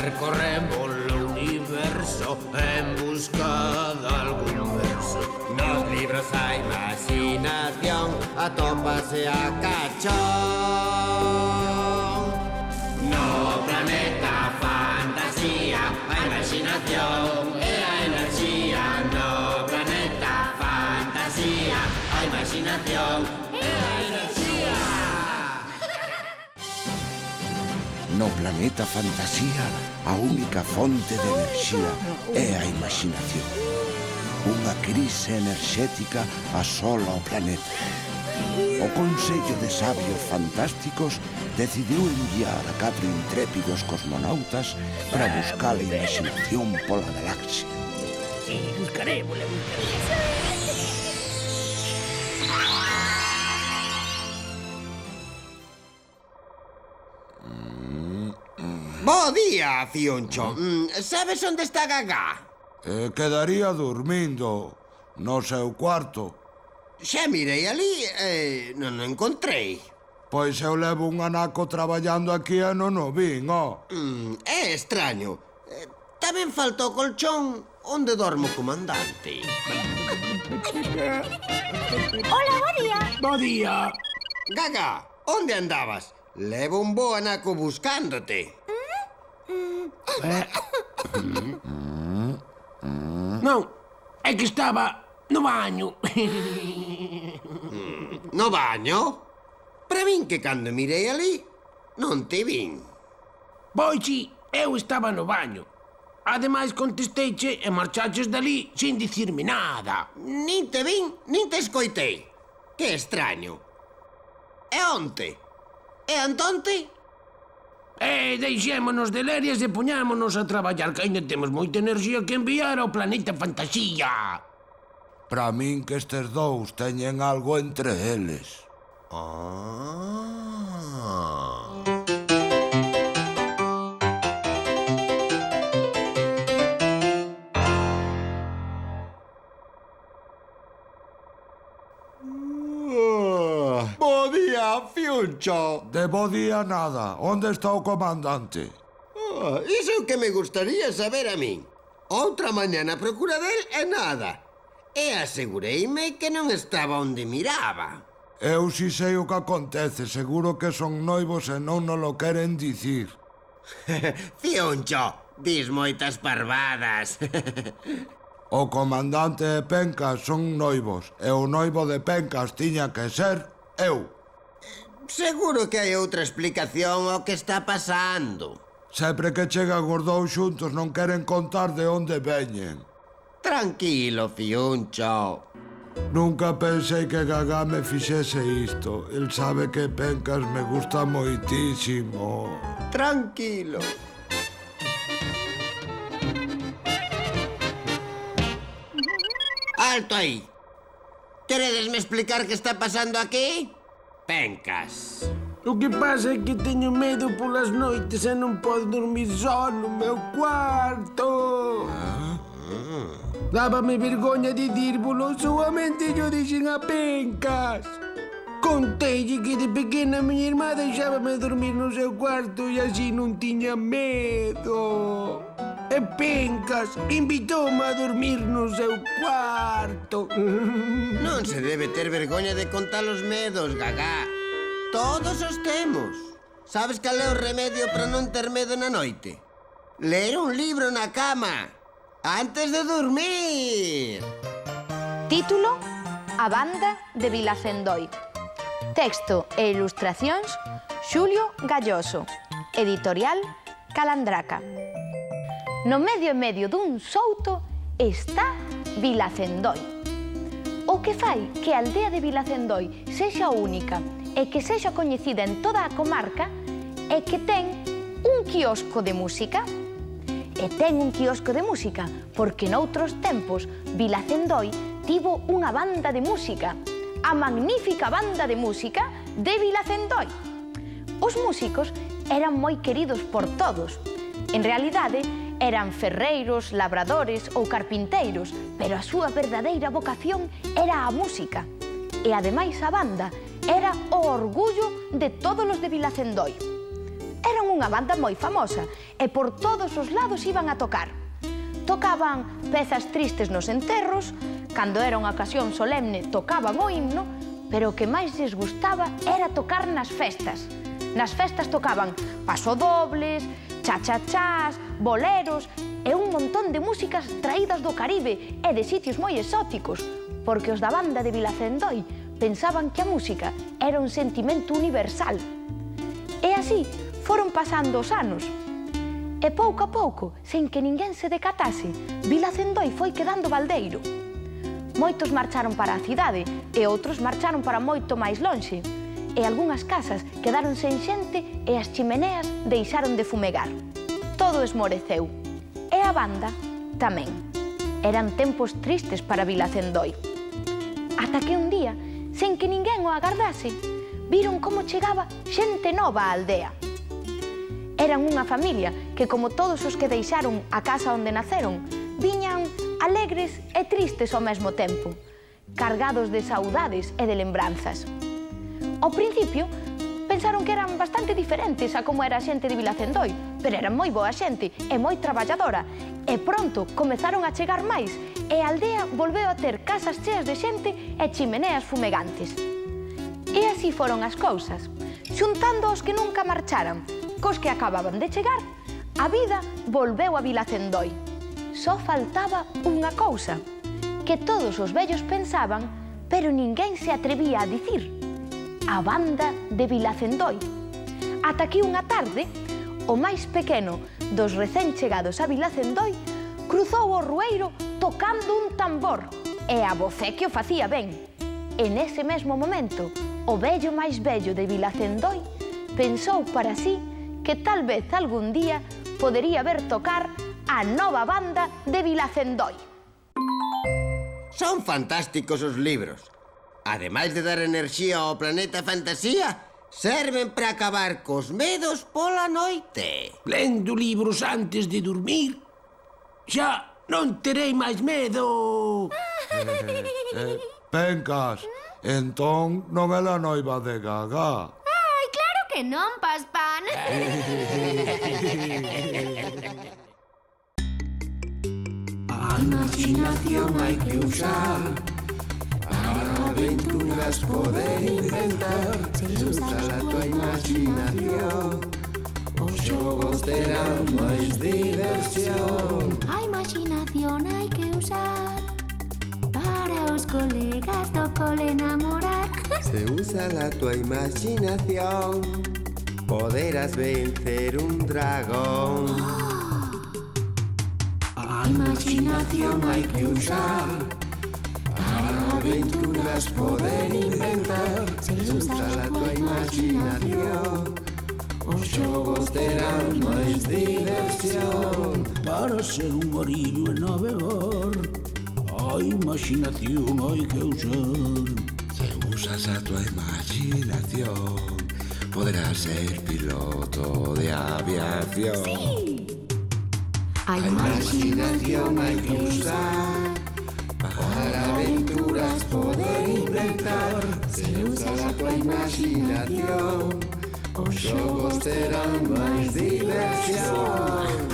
percorremos o universo en busca de algún verso. Nos libros a imaginación atópase a cachón. No planeta fantasía, a imaginación e a enerxía. No planeta fantasía, a imaginación e a enerxía. No planeta fantasía, a única fonte de enerxía é a imaginación. Unha crise enerxética asola o planeta. O Consello de Sabios Fantásticos decidiu enviar a 4 intrépidos cosmonautas para buscar a imaginación pola galaxia. Buscaremos. Bo día, Fioncho. Sabes onde está Gagá? Quedaría dormindo no seu cuarto. Xa mirei ali e non o encontrei. Pois eu levo un anaco traballando aquí e non o vin, ó. É extraño. Tamén falta o colchón onde dorme o comandante. Hola, bo día. Bo día. Gagá, onde andabas? Levo un bo anaco buscándote. Non, é que estaba no baño. No baño? Para min que cando mirei ali, non te vin. Pois si, eu estaba no baño. Ademais contesteiche e marchaches dali sin dicirme nada. Nin te vin, nin te escoitei. Que extraño. E onte? E antonte? Deixémonos de lerias e poñámonos a traballar, que ainda temos moita enerxía que enviar ao planeta fantasía. Para min que estes dous teñen algo entre eles. Bo día, Fioncho. De bo día nada. Onde está o comandante? Iso é o que me gustaría saber a min. Outra mañá na procura del e nada. E asegureime que non estaba onde miraba. Eu si sei o que acontece. Seguro que son noivos e non nos lo queren dicir. Fioncho, dis moitas parvadas. O comandante e Pencas son noivos. E o noivo de Pencas tiña que ser eu. Seguro que hai outra explicación ao que está pasando. Sempre que chegan os dous xuntos non queren contar de onde veñen. Tranquilo, Fioncho. Nunca pensei que Gagá me fixese isto. El sabe que Pencas me gusta moitísimo. Tranquilo. Alto aí. Queredesme explicar que está pasando aquí? Pencas. O que pasa é que teño medo polas noites e non podo dormir só no meu cuarto. Dábame vergoña dicírvolo, solamente yo dixen a Pencas. Conteille que de pequena miña irmá deixábame dormir no seu cuarto e así non tiña medo. E Pencas invitoume a dormir no seu cuarto. Non se debe ter vergoña de contar os medos, Gagá. Todos os temos. Sabes cal é o remedio para non ter medo na noite? Ler un libro na cama antes de dormir. Título: A banda de Vilacendoi. Texto e ilustracións: Xulio Galloso. Editorial Calandraca. No medio e medio dun souto está Vilacendoi. O que fai que a aldea de Vilacendoi sexa única e que sexa coñecida en toda a comarca é que ten un quiosco de música. E ten un quiosco de música porque noutros tempos Vilacendoi tivo unha banda de música, a magnífica banda de música de Vilacendoi. Os músicos eran moi queridos por todos. En realidade, eran ferreiros, labradores ou carpinteiros, pero a súa verdadeira vocación era a música. E ademais a banda era o orgullo de todos os de Vilacendoi. eran unha banda moi famosa e por todos os lados iban a tocar. Tocaban pezas tristes nos enterros, cando era unha ocasión solemne tocaban o himno, pero o que máis lles gustaba era tocar nas festas. Nas festas tocaban pasodobles, cha-cha-chás, boleros e un montón de músicas traídas do Caribe e de sitios moi exóticos, porque os da banda de Vilacendoi pensaban que a música era un sentimento universal. E así foron pasando os anos. E pouco a pouco, sen que ninguén se decatase, Vilacendoi foi quedando baldeiro. Moitos marcharon para a cidade e outros marcharon para moito máis lonxe. E algunhas casas quedaron sen xente e as chimeneas deixaron de fumegar. Todo esmoreceu. E a banda tamén. Eran tempos tristes para Vilacendoi. Ata que un día, sen que ninguén o agardase, viron como chegaba xente nova á aldea. Eran unha familia que, como todos os que deixaron a casa onde naceron, viñan alegres e tristes ao mesmo tempo, cargados de saudades e de lembranzas. Ao principio, pensaron que eran bastante diferentes a como era a xente de Vilacendoi, pero eran moi boa xente e moi traballadora, e pronto comezaron a chegar máis, e a aldea volveu a ter casas cheas de xente e chimeneas fumegantes. E así foron as cousas, xuntando os que nunca marcharan, cos que acababan de chegar, a vida volveu a Vilacendoi. Só faltaba unha cousa, que todos os vellos pensaban, pero ninguén se atrevía a dicir: a banda de Vilacendoi. Ata que unha tarde, o máis pequeno dos recén chegados a Vilacendoi cruzou o rueiro tocando un tambor, e a vocé que o facía ben. E nese mesmo momento, o vello máis vello de Vilacendoi pensou para sí que tal vez algún día podería ver tocar a nova banda de Vilacendoi. Son fantásticos os libros. Ademais de dar enerxía ao planeta fantasía, serven para acabar cos medos pola noite. Lendo libros antes de dormir, xa non terei máis medo. Pencas, entón non é a noiva de Gaga. Ai, claro que non, Paspan. A imaginación hai que usar para aventuras poder inventar. Se usa a tua imaginación, os xogos terán máis diversión. A imaginación hai que usar para os colegas do cole namorar. Se usa a tua imaginación, poderás vencer un dragón. A imaginación hai que usar para aventuras poder inventar. Se usa a tua imaginación, os xogos terán máis diversión. Para ser un marillo e navegar, a imaginación hai que usar. Se usas a tua imaginación, podrás ser piloto de aviación. A Imaginación hai que usar para aventuras poder inventar. Se usas a tua imaginación, os xogos terán máis diversión.